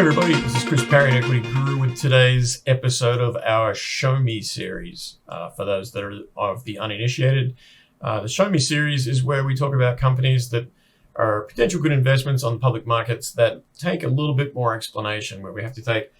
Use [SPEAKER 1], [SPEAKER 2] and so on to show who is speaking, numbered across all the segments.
[SPEAKER 1] everybody, this is Chris Parry, EQUITY.GURU, with today's episode of our Show Me series. For those that are of the uninitiated, the Show Me series is where we talk about companies that are potential good investments on the public markets that take a little bit more explanation, where we have to take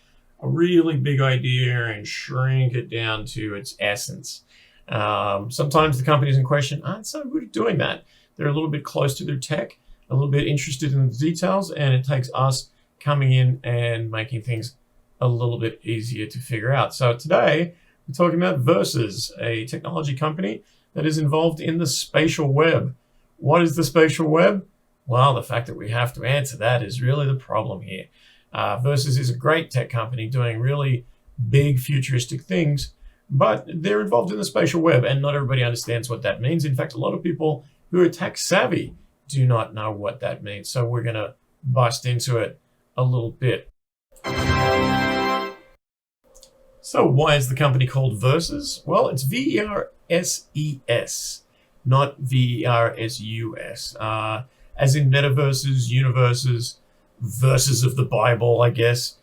[SPEAKER 1] a really big idea and shrink it down to its essence. Sometimes the companies in question aren't so good at doing that. They're a little bit close to their tech, a little bit interested in the details, and it takes us coming in and making things a little bit easier to figure out. So today we're talking about VERS, a technology company that is involved in the spatial web. What is the spatial web? Well, the fact that we have to answer that is really the problem here. VERS is a great tech company doing really big futuristic things, but they're involved in the spatial web, and not everybody understands what that means. In fact, a lot of people who are tech savvy do not know what that means. So we're going to bust into it a little bit. So why is the company called VERS? Well, it's VERSES, not VERSUS. As in metaverses, universes, verses of the Bible, I guess.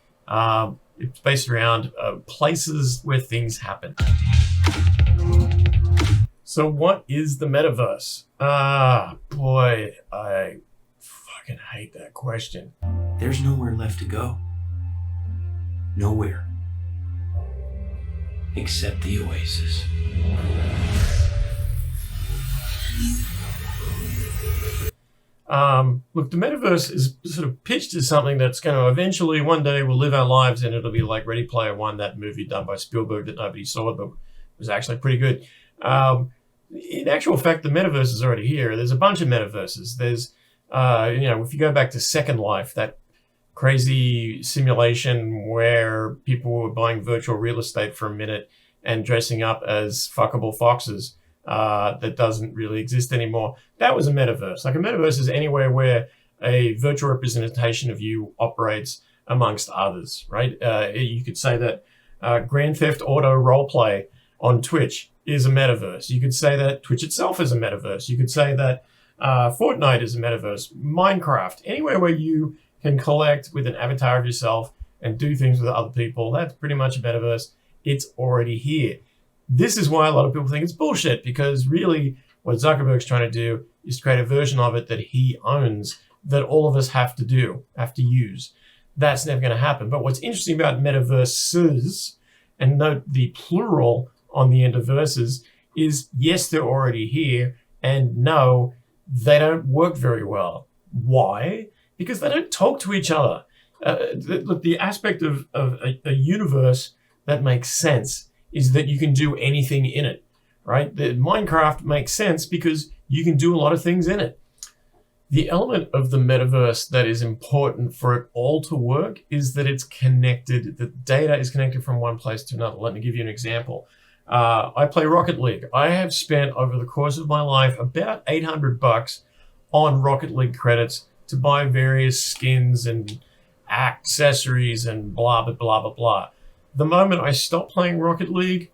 [SPEAKER 1] It's based around places where things happen. So what is the metaverse? Boy, I fucking hate that question.
[SPEAKER 2] There's nowhere left to go. Nowhere. Except the oasis.
[SPEAKER 1] Look, the metaverse is sort of pitched as something that's going to eventually, one day, we'll live our lives and it'll be like Ready Player One, that movie done by Spielberg that nobody saw, but was actually pretty good. In actual fact, the metaverse is already here. There's a bunch of metaverses. There's, if you go back to Second Life, that crazy simulation where people were buying virtual real estate for a minute and dressing up as fuckable foxes, that doesn't really exist anymore. That was a metaverse. Like, a metaverse is anywhere where a virtual representation of you operates amongst others, right? You could say that Grand Theft Auto roleplay on Twitch is a metaverse. You could say that Twitch itself is a metaverse. You could say that Fortnite is a metaverse. Minecraft, anywhere where you can collect with an avatar of yourself and do things with other people, that's pretty much a metaverse. It's already here. This is why a lot of people think it's bullshit, because really what Zuckerberg's trying to do is create a version of it that he owns, that all of us have to use. That's never going to happen. But what's interesting about metaverses, and note the plural on the end of verses, is yes, they're already here, and no, they don't work very well. Why? Because they don't talk to each other. Look, the aspect of a universe that makes sense is that you can do anything in it, right? The Minecraft makes sense because you can do a lot of things in it. The element of the metaverse that is important for it all to work is that it's connected, the data is connected from one place to another. Let me give you an example. I play Rocket League. I have spent over the course of my life about $800 on Rocket League credits to buy various skins and accessories and blah, blah, blah, blah, blah. The moment I stop playing Rocket League,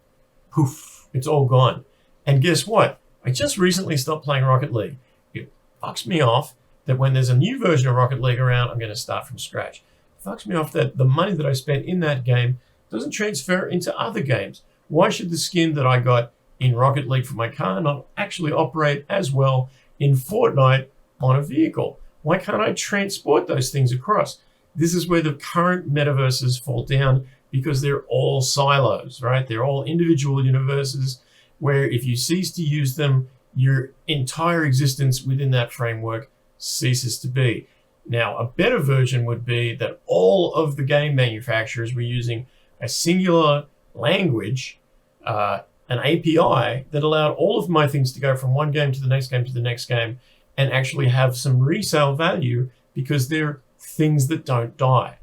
[SPEAKER 1] poof, it's all gone. And guess what? I just recently stopped playing Rocket League. It fucks me off that when there's a new version of Rocket League around, I'm going to start from scratch. It fucks me off that the money that I spent in that game doesn't transfer into other games. Why should the skin that I got in Rocket League for my car not actually operate as well in Fortnite on a vehicle? Why can't I transport those things across? This is where the current metaverses fall down, because they're all silos, right? They're all individual universes where if you cease to use them, your entire existence within that framework ceases to be. Now, a better version would be that all of the game manufacturers were using a singular language, an API that allowed all of my things to go from one game to the next game to the next game and actually have some resale value, because they're things that don't die.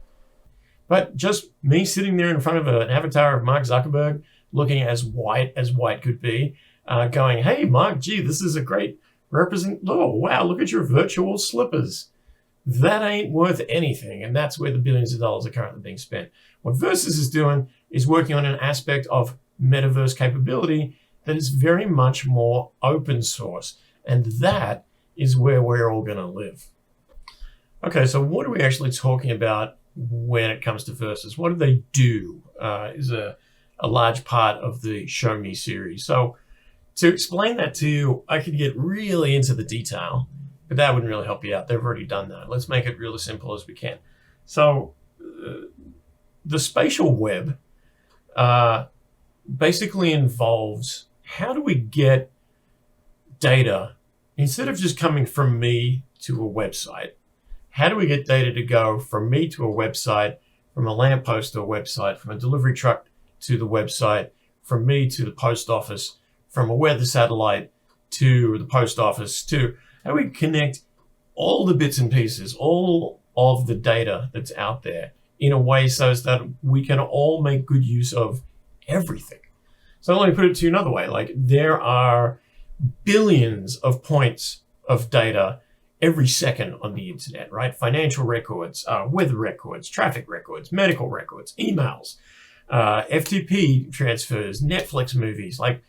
[SPEAKER 1] But just me sitting there in front of an avatar of Mark Zuckerberg, looking as white could be, going, hey, Mark, gee, this is a great oh, wow, look at your virtual slippers. That ain't worth anything. And that's where the billions of dollars are currently being spent. What VERS is doing is working on an aspect of metaverse capability that is very much more open source. And that is where we're all going to live. Okay, so what are we actually talking about when it comes to verses. What do they do is a large part of the Show Me series. So to explain that to you, I could get really into the detail, but that wouldn't really help you out. They've already done that. Let's make it real as simple as we can. So the spatial web basically involves, how do we get data, instead of just coming from me to a website, how do we get data to go from me to a website, from a lamppost to a website, from a delivery truck to the website, from me to the post office, from a weather satellite to the post office, to how do we connect all the bits and pieces, all of the data that's out there in a way so that we can all make good use of everything. So let me put it to you another way. Like, there are billions of points of data every second on the internet, right? Financial records, weather records, traffic records, medical records, emails, FTP transfers, Netflix movies, like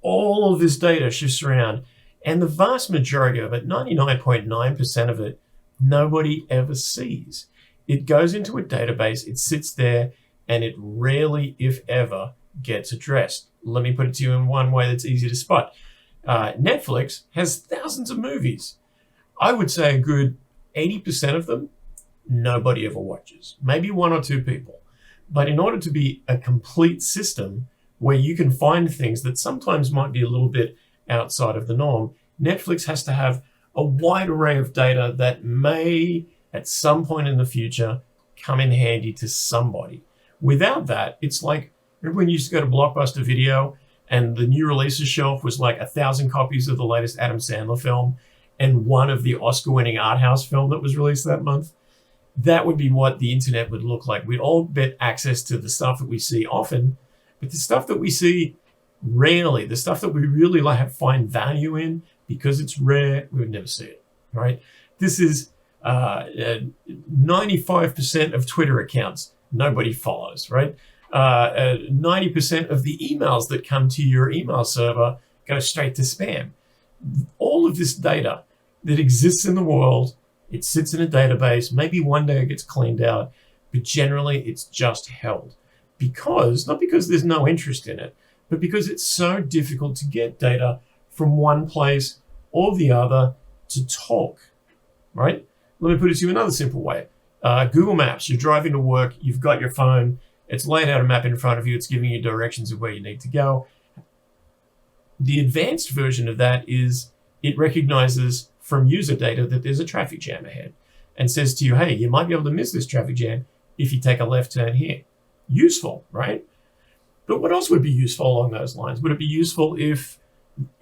[SPEAKER 1] all of this data shifts around. And the vast majority of it, 99.9% of it, nobody ever sees. It goes into a database, it sits there, and it rarely, if ever, gets addressed. Let me put it to you in one way that's easy to spot. Netflix has thousands of movies. I would say a good 80% of them, nobody ever watches. Maybe one or two people. But in order to be a complete system where you can find things that sometimes might be a little bit outside of the norm, Netflix has to have a wide array of data that may, at some point in the future, come in handy to somebody. Without that, it's like, remember when you used to go to Blockbuster Video and the new releases shelf was like 1,000 copies of the latest Adam Sandler film and one of the Oscar-winning art house film that was released that month? That would be what the internet would look like. We'd all get access to the stuff that we see often, but the stuff that we see rarely, the stuff that we really find value in, because it's rare, we would never see it, right? This is 95% of Twitter accounts nobody follows, right? 90% of the emails that come to your email server go straight to spam. All of this data that exists in the world, it sits in a database. Maybe one day it gets cleaned out, but generally it's just held. Not because there's no interest in it, but because it's so difficult to get data from one place or the other to talk, right? Let me put it to you another simple way. Google Maps, you're driving to work, you've got your phone, it's laid out a map in front of you, it's giving you directions of where you need to go. The advanced version of that is it recognizes from user data that there's a traffic jam ahead and says to you, hey, you might be able to miss this traffic jam if you take a left turn here. Useful, right? But what else would be useful along those lines? Would it be useful if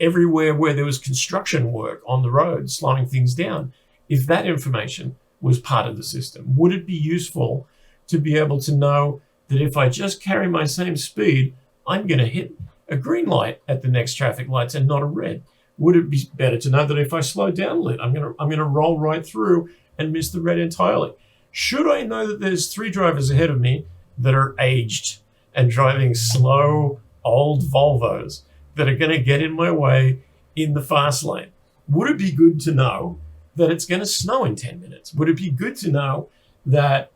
[SPEAKER 1] everywhere where there was construction work on the road, slowing things down, if that information was part of the system? Would it be useful to be able to know that if I just carry my same speed, I'm going to hit a green light at the next traffic lights and not a red? Would it be better to know that if I slow down a little, I'm going to roll right through and miss the red entirely? Should I know that there's 3 drivers ahead of me that are aged and driving slow, old Volvos that are going to get in my way in the fast lane? Would it be good to know that it's going to snow in 10 minutes? Would it be good to know that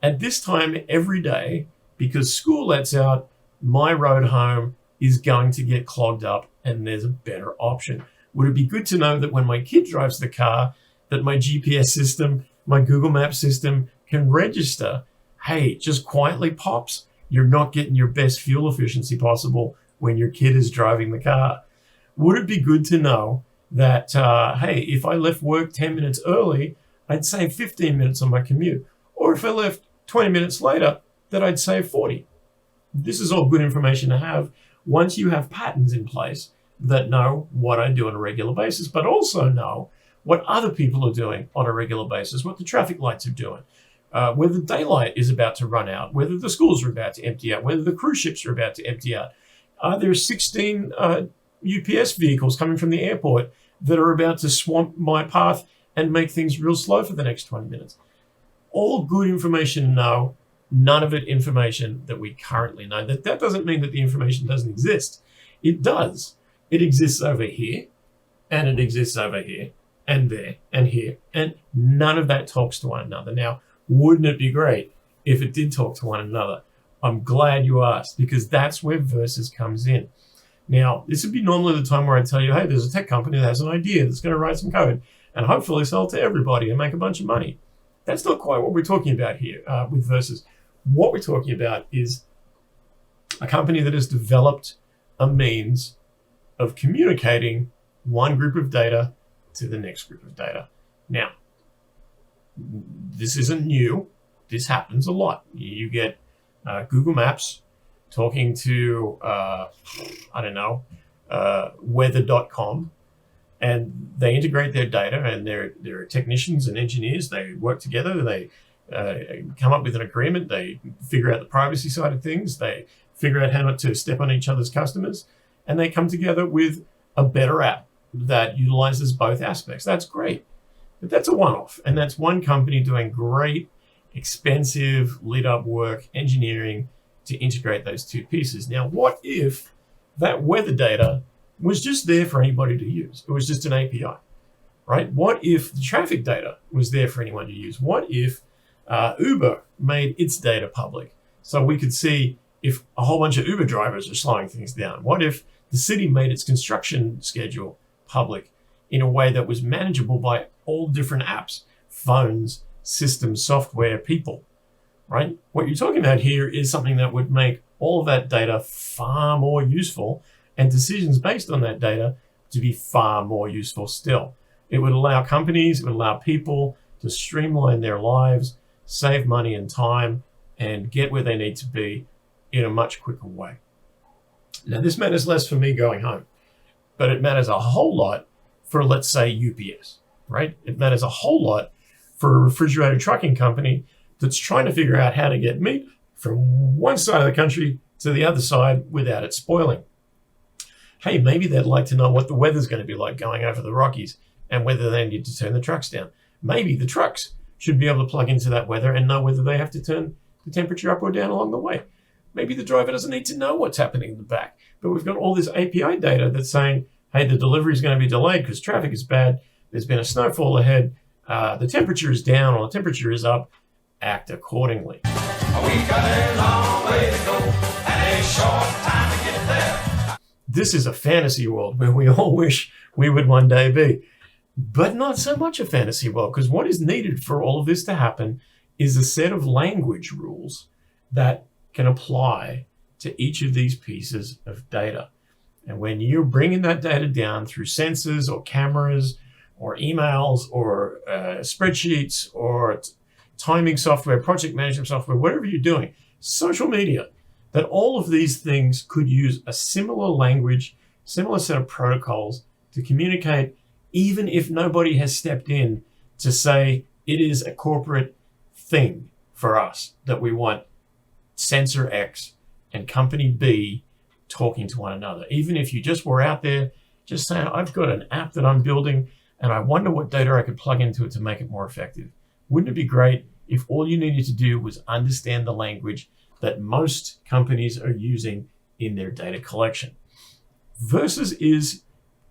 [SPEAKER 1] at this time every day, because school lets out, my road home is going to get clogged up and there's a better option? Would it be good to know that when my kid drives the car, that my GPS system, my Google Maps system can register, hey, just quietly pops, you're not getting your best fuel efficiency possible when your kid is driving the car? Would it be good to know that, hey, if I left work 10 minutes early, I'd save 15 minutes on my commute? Or if I left 20 minutes later, that I'd save 40? This is all good information to have once you have patterns in place that know what I do on a regular basis, but also know what other people are doing on a regular basis, what the traffic lights are doing, whether daylight is about to run out, whether the schools are about to empty out, whether the cruise ships are about to empty out. There are 16 UPS vehicles coming from the airport that are about to swamp my path and make things real slow for the next 20 minutes. All good information to know, none of it information that we currently know. That doesn't mean that the information doesn't exist. It does. It exists over here, and it exists over here, and there, and here, and none of that talks to one another. Now, Wouldn't it be great if it did talk to one another? I'm glad you asked, because that's where Versus comes in. Now, this would be normally the time where I tell you, hey, there's a tech company that has an idea that's going to write some code and hopefully sell it to everybody and make a bunch of money. That's not quite what we're talking about here with Versus. What we're talking about is a company that has developed a means of communicating one group of data to the next group of data. Now, this isn't new. This happens a lot. You get Google Maps talking to, weather.com, and they integrate their data, and they're technicians and engineers. They work together. They come up with an agreement. They figure out the privacy side of things. They figure out how not to step on each other's customers, and they come together with a better app that utilizes both aspects. That's great. But that's a one-off, and that's one company doing great, expensive, lit-up work, engineering to integrate those two pieces. Now, what if that weather data was just there for anybody to use? It was just an API, right? What if the traffic data was there for anyone to use? What if Uber made its data public so we could see if a whole bunch of Uber drivers are slowing things down? What if the city made its construction schedule public in a way that was manageable by all different apps, phones, systems, software, people, right? What you're talking about here is something that would make all of that data far more useful, and decisions based on that data to be far more useful still. It would allow companies, it would allow people to streamline their lives, save money and time, and get where they need to be in a much quicker way. Now, this matters less for me going home, but it matters a whole lot for, let's say, UPS, right? It matters a whole lot for a refrigerated trucking company that's trying to figure out how to get meat from one side of the country to the other side without it spoiling. Hey, maybe they'd like to know what the weather's going to be like going over the Rockies and whether they need to turn the trucks down. Maybe the trucks should be able to plug into that weather and know whether they have to turn the temperature up or down along the way. Maybe the driver doesn't need to know what's happening in the back, but we've got all this API data that's saying, hey, the delivery is going to be delayed because traffic is bad. There's been a snowfall ahead. The temperature is down or the temperature is up. Act accordingly.
[SPEAKER 3] We got a long way to go and a short time to get there.
[SPEAKER 1] This is a fantasy world where we all wish we would one day be, but not so much a fantasy world, because what is needed for all of this to happen is a set of language rules that can apply to each of these pieces of data. And when you're bringing that data down through sensors or cameras or emails or spreadsheets or timing software, project management software, whatever you're doing, social media, that all of these things could use a similar language, similar set of protocols to communicate, even if nobody has stepped in to say it is a corporate thing for us that we want sensor X and company B talking to one another. Even if you just were out there just saying, I've got an app that I'm building and I wonder what data I could plug into it to make it more effective. Wouldn't it be great if all you needed to do was understand the language that most companies are using in their data collection? Versus is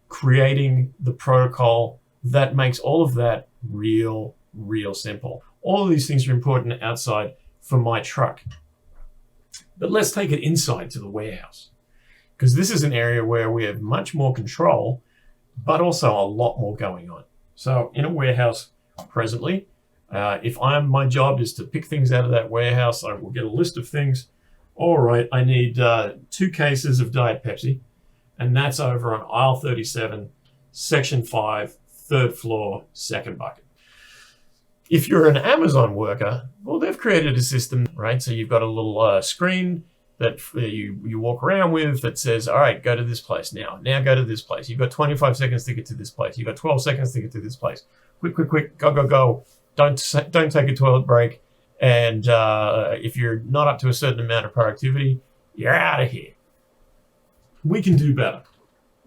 [SPEAKER 1] creating the protocol that makes all of that real simple. All of these things are important outside for my truck. But let's take it inside to the warehouse, because this is an area where we have much more control, but also a lot more going on. So in a warehouse presently, if my job is to pick things out of that warehouse, I will get a list of things. All right, I need 2 cases of Diet Pepsi, and that's over on aisle 37, section 5, 3rd floor, 2nd bucket. If you're an Amazon worker, well, they've created a system, right? So you've got a little screen that you walk around with that says, all right, go to this place now. Now go to this place. You've got 25 seconds to get to this place. You've got 12 seconds to get to this place. Quick, go. Don't take a toilet break. And if you're not up to a certain amount of productivity, you're out of here. We can do better.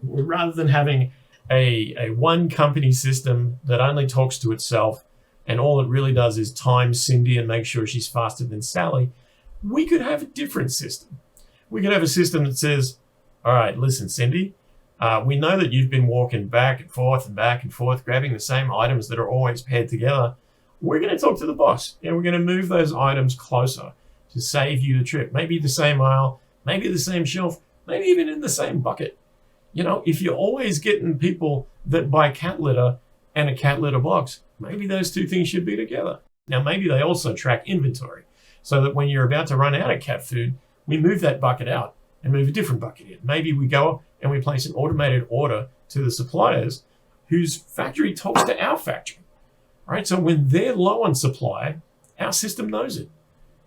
[SPEAKER 1] Rather than having a one company system that only talks to itself and all it really does is time Cindy and make sure she's faster than Sally, we could have a different system. We could have a system that says, all right, listen, Cindy, we know that you've been walking back and forth, grabbing the same items that are always paired together. we're going to talk to the boss and we're going to move those items closer to save you the trip. Maybe the same aisle, maybe the same shelf, maybe even in the same bucket. You know, if you're always getting people that buy cat litter and a cat litter box, maybe those two things should be together. Now, maybe they also track inventory so that when you're about to run out of cat food, we move that bucket out and move a different bucket in. Maybe we go and we place an automated order to the suppliers whose factory talks to our factory, right? So when they're low on supply, our system knows it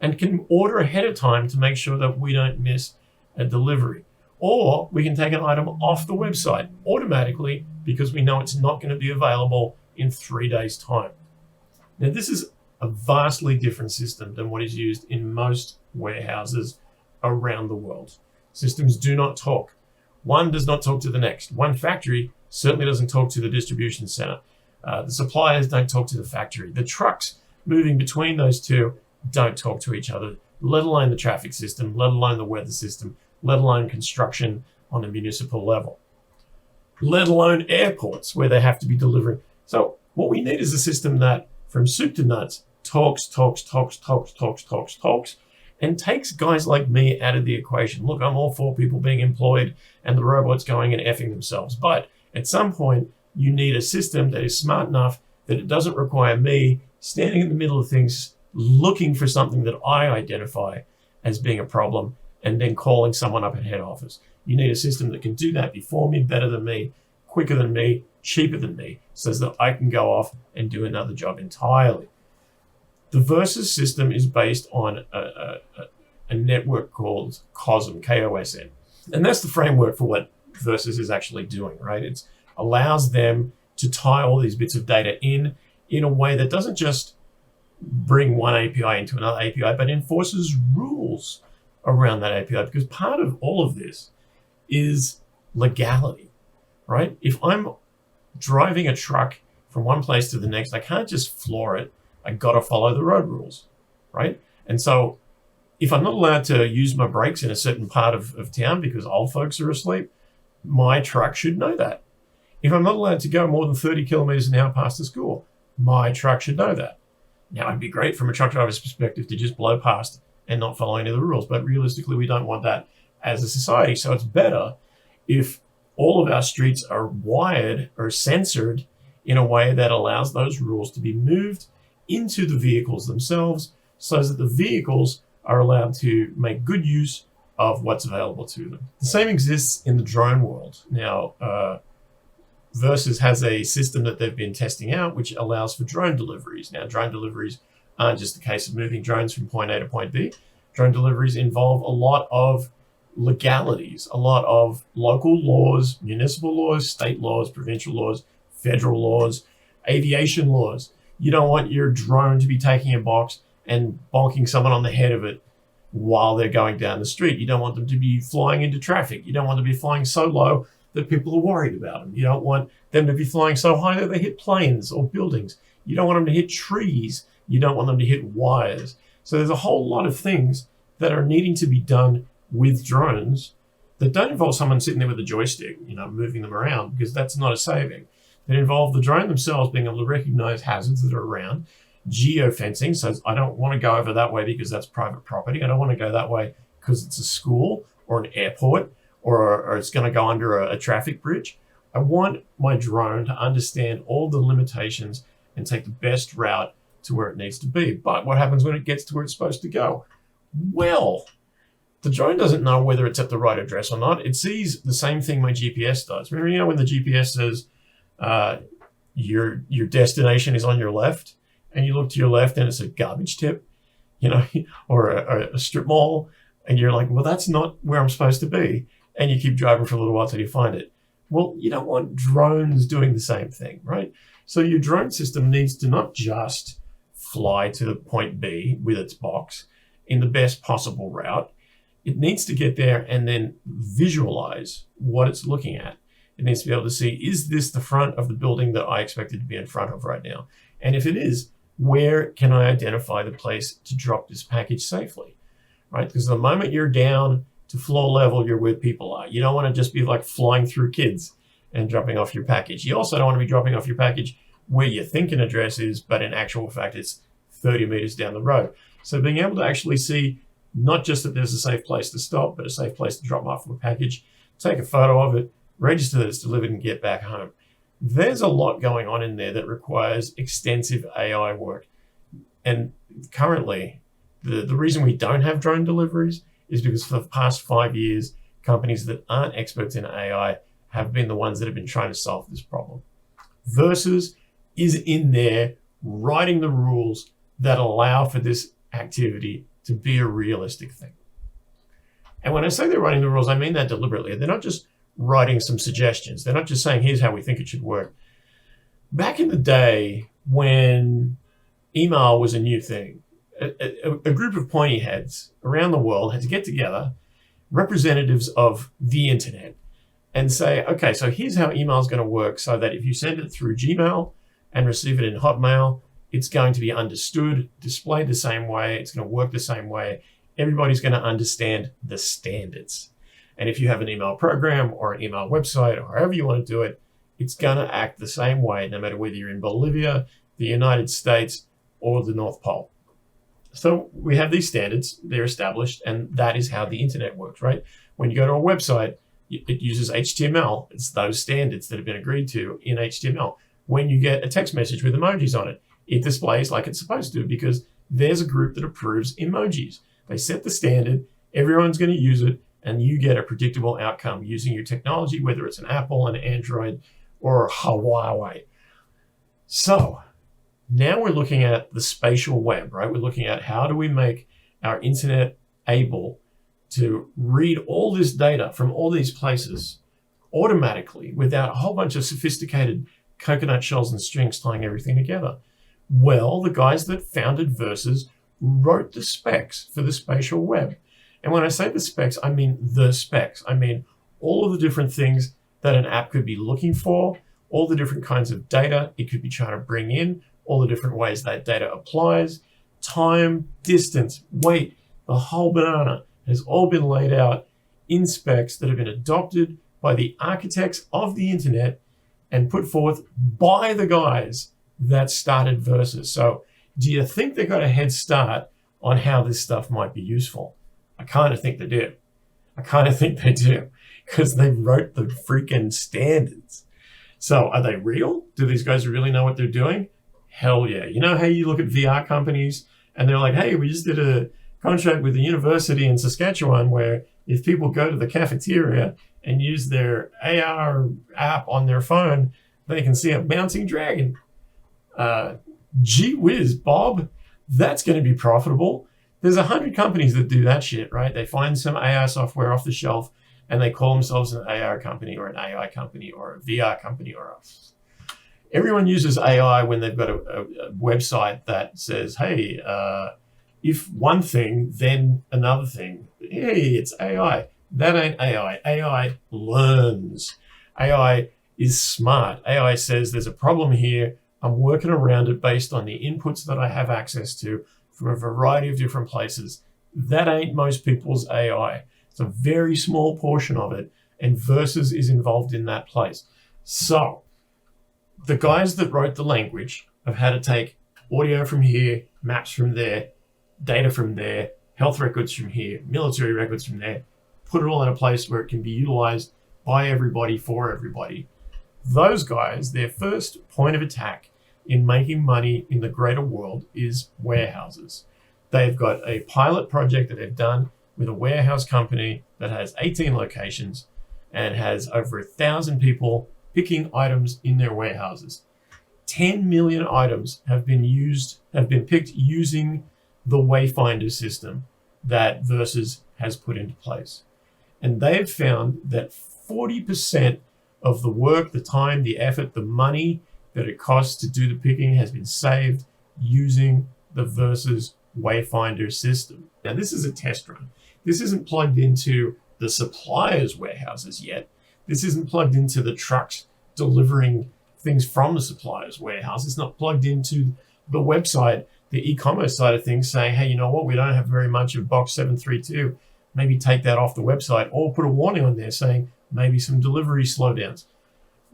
[SPEAKER 1] and can order ahead of time to make sure that we don't miss a delivery. Or we can take an item off the website automatically because we know it's not going to be available in 3 days' time. Now, this is a vastly different system than what is used in most warehouses around the world. Systems do not talk. One does not talk to the next. One factory certainly doesn't talk to the distribution center. The suppliers don't talk to the factory. The trucks moving between those two don't talk to each other, let alone the traffic system, let alone the weather system, let alone construction on a municipal level, let alone airports where they have to be delivering. So what we need is a system that from soup to nuts talks, and takes guys like me out of the equation. Look, I'm all for people being employed and the robots going and effing themselves. But at some point, you need a system that is smart enough that it doesn't require me standing in the middle of things, looking for something that I identify as being a problem, and then calling someone up at head office. You need a system that can do that before me, better than me, quicker than me, cheaper than me, so that I can go off and do another job entirely. The VERS system is based on a network called COSM, K-O-S-M. And that's the framework for what VERS is actually doing, right? It allows them to tie all these bits of data in a way that doesn't just bring one API into another API, but enforces rules around that API, because part of all of this is legality, right? If I'm driving a truck from one place to the next, I can't just floor it. I got to follow the road rules, right? And so if I'm not allowed to use my brakes in a certain part of town because old folks are asleep, my truck should know that. If I'm not allowed to go more than 30 kilometers an hour past the school, my truck should know that. Now, it'd be great from a truck driver's perspective to just blow past and not follow any of the rules, but realistically, we don't want that as a society. So it's better if all of our streets are wired or censored in a way that allows those rules to be moved into the vehicles themselves, so that the vehicles are allowed to make good use of what's available to them. The same exists in the drone world. Now, VERS has a system that they've been testing out, which allows for drone deliveries. Now, drone deliveries aren't just a case of moving drones from point A to point B. Drone deliveries involve a lot of legalities, a lot of local laws, municipal laws, state laws, provincial laws, federal laws, aviation laws. You don't want your drone to be taking a box and bonking someone on the head of it while they're going down the street. You don't want them to be flying into traffic. You don't want them to be flying so low that people are worried about them. You don't want them to be flying so high that they hit planes or buildings. You don't want them to hit trees. You don't want them to hit wires. So there's a whole lot of things that are needing to be done with drones that don't involve someone sitting there with a joystick, moving them around, because that's not a saving. That involve the drone themselves being able to recognize hazards that are around, geofencing, so I don't want to go over that way because that's private property. I don't want to go that way because it's a school or an airport or it's going to go under a traffic bridge. I want my drone to understand all the limitations and take the best route to where it needs to be. But what happens when it gets to where it's supposed to go? Well, the drone doesn't know whether it's at the right address or not. It sees the same thing my GPS does. Remember, when the GPS says your destination is on your left, and you look to your left and it's a garbage tip, or a strip mall, and you're like, well, that's not where I'm supposed to be. And you keep driving for a little while till you find it. Well, you don't want drones doing the same thing, right? So your drone system needs to not just fly to the point B with its box in the best possible route. It needs to get there and then visualize what it's looking at. It needs to be able to see, is this the front of the building that I expected to be in front of right now? And if it is, where can I identify the place to drop this package safely, right? Because the moment you're down to floor level, you're where people are. You don't want to just be like flying through kids and dropping off your package. You also don't want to be dropping off your package where you think an address is, but in actual fact, it's 30 meters down the road. So being able to actually see not just that there's a safe place to stop, but a safe place to drop off a package, take a photo of it, register that it's delivered, and get back home. There's a lot going on in there that requires extensive AI work. And currently, the reason we don't have drone deliveries is because for the past 5 years, companies that aren't experts in AI have been the ones that have been trying to solve this problem. Versus is in there writing the rules that allow for this activity to be a realistic thing. And when I say they're writing the rules, I mean that deliberately. They're not just writing some suggestions. They're not just saying, here's how we think it should work. Back in the day when email was a new thing, a group of pointy heads around the world had to get together, representatives of the internet, and say, okay, so here's how email is going to work so that if you send it through Gmail and receive it in Hotmail, it's going to be understood, displayed the same way, it's going to work the same way. Everybody's going to understand the standards. And if you have an email program or an email website or however you want to do it, it's going to act the same way, no matter whether you're in Bolivia, the United States, or the North Pole. So we have these standards, they're established, and that is how the internet works, right? When you go to a website, it uses HTML. It's those standards that have been agreed to in HTML. When you get a text message with emojis on it, it displays like it's supposed to because there's a group that approves emojis. They set the standard, everyone's going to use it, and you get a predictable outcome using your technology, whether it's an Apple, an Android, or a Huawei. So now we're looking at the spatial web, right? We're looking at how do we make our internet able to read all this data from all these places automatically without a whole bunch of sophisticated coconut shells and strings tying everything together. Well, the guys that founded Verses wrote the specs for the spatial web. And when I say the specs, I mean the specs. I mean all of the different things that an app could be looking for, all the different kinds of data it could be trying to bring in, all the different ways that data applies, time, distance, weight, the whole banana has all been laid out in specs that have been adopted by the architects of the internet and put forth by the guys that started Verses. So do you think they got a head start on how this stuff might be useful? I kind of think they do. I kind of think they do because they wrote the freaking standards. So are they real? Do these guys really know what they're doing? Hell yeah. You know how you look at VR companies and they're like, hey, we just did a contract with a university in Saskatchewan where if people go to the cafeteria and use their AR app on their phone, they can see a bouncing dragon. Gee whiz, Bob, that's going to be profitable. There's 100 companies that do that shit, right? They find some AR software off the shelf and they call themselves an AR company or an AI company or a VR company or else. Everyone uses AI when they've got a website that says, hey, if one thing, then another thing. Hey, it's AI. That ain't AI. AI learns. AI is smart. AI says there's a problem here. I'm working around it based on the inputs that I have access to from a variety of different places. That ain't most people's AI. It's a very small portion of it, and Verses is involved in that place. So the guys that wrote the language of how to take audio from here, maps from there, data from there, health records from here, military records from there, put it all in a place where it can be utilized by everybody for everybody. Those guys, their first point of attack in making money in the greater world is warehouses. They've got a pilot project that they've done with a warehouse company that has 18 locations and has over 1,000 people picking items in their warehouses. 10 million items have been picked using the Wayfinder system that Verses has put into place. And they've found that 40% of the work, the time, the effort, the money that it costs to do the picking has been saved using the Verses Wayfinder system. Now, this is a test run. This isn't plugged into the suppliers' warehouses yet. This isn't plugged into the trucks delivering things from the supplier's warehouse. It's not plugged into the website, the e-commerce side of things, saying, hey, you know what? We don't have very much of box 732. Maybe take that off the website or put a warning on there saying maybe some delivery slowdowns.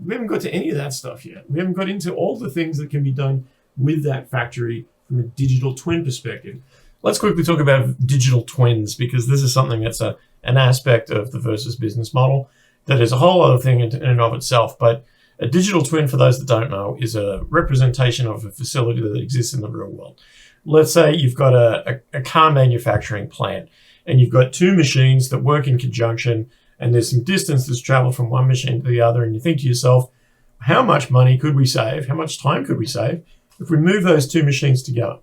[SPEAKER 1] We haven't got to any of that stuff yet. We haven't got into all the things that can be done with that factory from a digital twin perspective. Let's quickly talk about digital twins, because this is something that's an aspect of the Versus business model that is a whole other thing in and of itself. But a digital twin, for those that don't know, is a representation of a facility that exists in the real world. Let's say you've got a car manufacturing plant, and you've got two machines that work in conjunction, and there's some distance that's traveled from one machine to the other, and you think to yourself, how much money could we save? How much time could we save if we move those two machines together?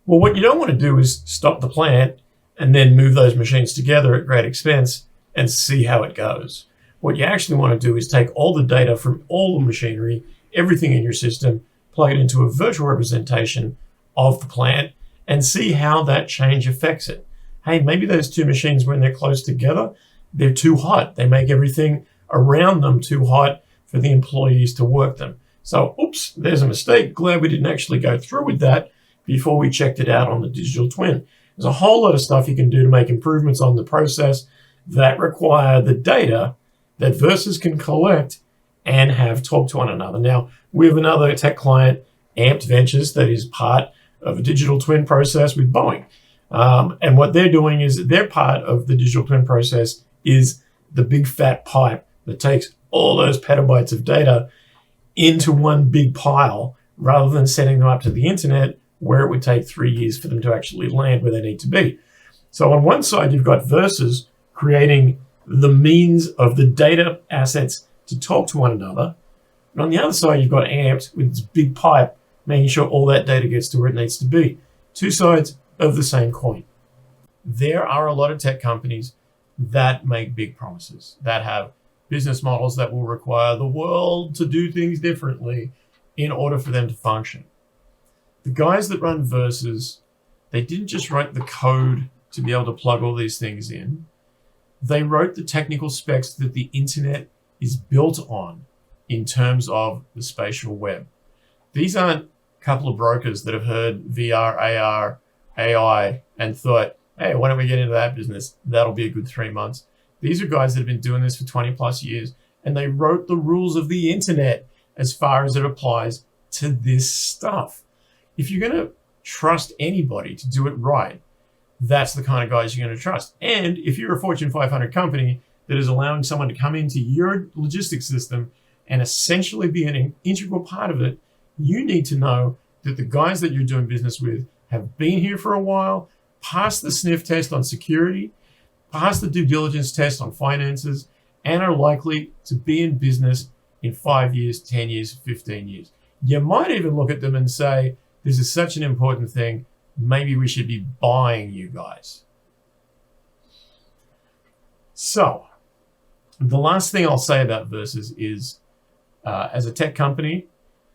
[SPEAKER 1] Well, what you don't want to do is stop the plant and then move those machines together at great expense and see how it goes. What you actually want to do is take all the data from all the machinery, everything in your system, plug it into a virtual representation of the plant and see how that change affects it. Hey, maybe those two machines, when they're close together, they're too hot. They make everything around them too hot for the employees to work them. So, oops, there's a mistake. Glad we didn't actually go through with that before we checked it out on the digital twin. There's a whole lot of stuff you can do to make improvements on the process that require the data that Versus can collect and have talk to one another. Now, we have another tech client, Amped Ventures, that is part of a digital twin process with Boeing. And what they're doing is their part of the digital twin process is the big fat pipe that takes all those petabytes of data into one big pile rather than sending them up to the internet where it would take 3 years for them to actually land where they need to be. So on one side, you've got Versus creating the means of the data assets to talk to one another. And on the other side, you've got Amped with its big pipe, making sure all that data gets to where it needs to be. Two sides of the same coin. There are a lot of tech companies that make big promises, that have business models that will require the world to do things differently in order for them to function. The guys that run Versus, they didn't just write the code to be able to plug all these things in. They wrote the technical specs that the internet is built on in terms of the spatial web. These aren't a couple of brokers that have heard VR, AR, AI and thought, hey, why don't we get into that business? That'll be a good 3 months. These are guys that have been doing this for 20 plus years, and they wrote the rules of the internet as far as it applies to this stuff. If you're going to trust anybody to do it right, that's the kind of guys you're going to trust. And if you're a Fortune 500 company that is allowing someone to come into your logistics system and essentially be an integral part of it, you need to know that the guys that you're doing business with have been here for a while, passed the sniff test on security, passed the due diligence test on finances, and are likely to be in business in 5 years, 10 years, 15 years. You might even look at them and say, this is such an important thing, maybe we should be buying you guys. So, the last thing I'll say about Versus is, as a tech company,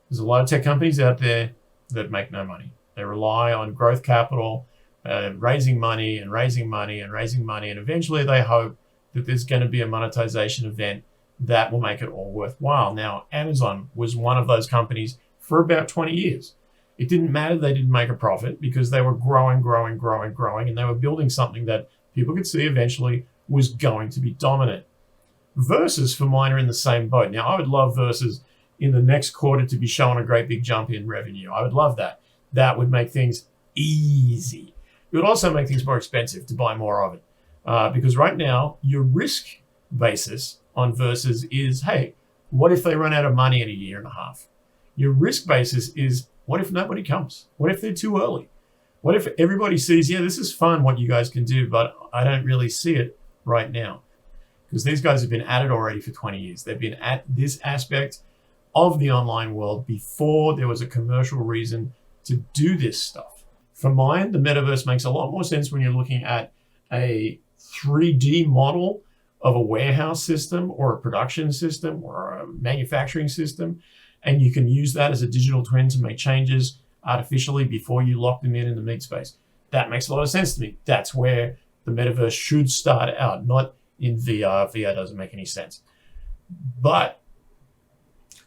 [SPEAKER 1] there's a lot of tech companies out there that make no money. They rely on growth capital, raising money and raising money and raising money, and eventually they hope that there's going to be a monetization event that will make it all worthwhile. Now, Amazon was one of those companies for about 20 years. It didn't matter they didn't make a profit because they were growing, and they were building something that people could see eventually was going to be dominant. Versus, for mine, are in the same boat. Now, I would love Versus in the next quarter to be showing a great big jump in revenue. I would love that. That would make things easy. It would also make things more expensive to buy more of it. Because right now, your risk basis on Versus is, hey, what if they run out of money in a year and a half? Your risk basis is, what if nobody comes? What if they're too early? What if everybody sees, yeah, this is fun what you guys can do, but I don't really see it right now? Because these guys have been at it already for 20 years. They've been at this aspect of the online world before there was a commercial reason to do this stuff. For mine, the metaverse makes a lot more sense when you're looking at a 3D model of a warehouse system or a production system or a manufacturing system. And you can use that as a digital twin to make changes artificially before you lock them in the meat space. That makes a lot of sense to me. That's where the metaverse should start out, not in VR. VR doesn't make any sense. But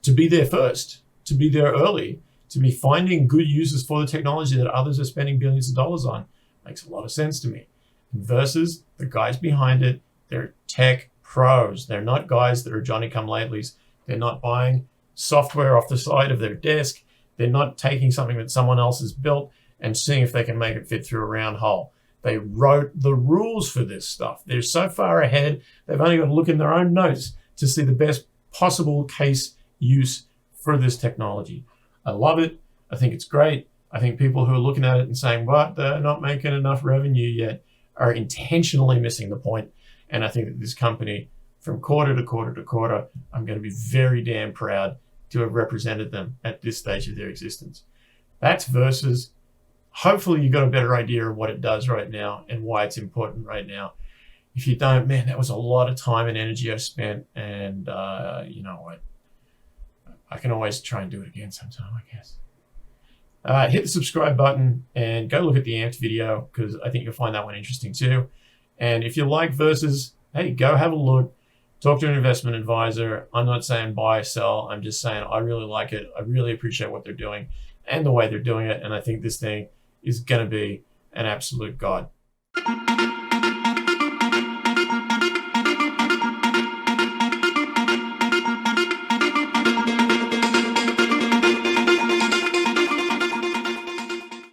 [SPEAKER 1] to be there first, to be there early, to be finding good uses for the technology that others are spending billions of dollars on makes a lot of sense to me. Versus the guys behind it, they're tech pros. They're not guys that are Johnny-come-latelys They're not buying software off the side of their desk. They're not taking something that someone else has built and seeing if they can make it fit through a round hole. They wrote the rules for this stuff. They're so far ahead, they've only got to look in their own notes to see the best possible case use for this technology. I love it. I think it's great. I think people who are looking at it and saying, "What, they're not making enough revenue yet," are intentionally missing the point. And I think that this company, from quarter to quarter to quarter, I'm going to be very damn proud to have represented them at this stage of their existence. That's Versus. Hopefully you got a better idea of what it does right now and why it's important right now. If you don't, man, that was a lot of time and energy I spent. And you know what? I can always try and do it again sometime, I guess. Hit the subscribe button and go look at the Amped video, because I think you'll find that one interesting too. And if you like Versus, hey, go have a look. Talk to an investment advisor. I'm not saying buy or sell. I'm just saying I really like it. I really appreciate what they're doing and the way they're doing it. And I think this thing is going to be an absolute god.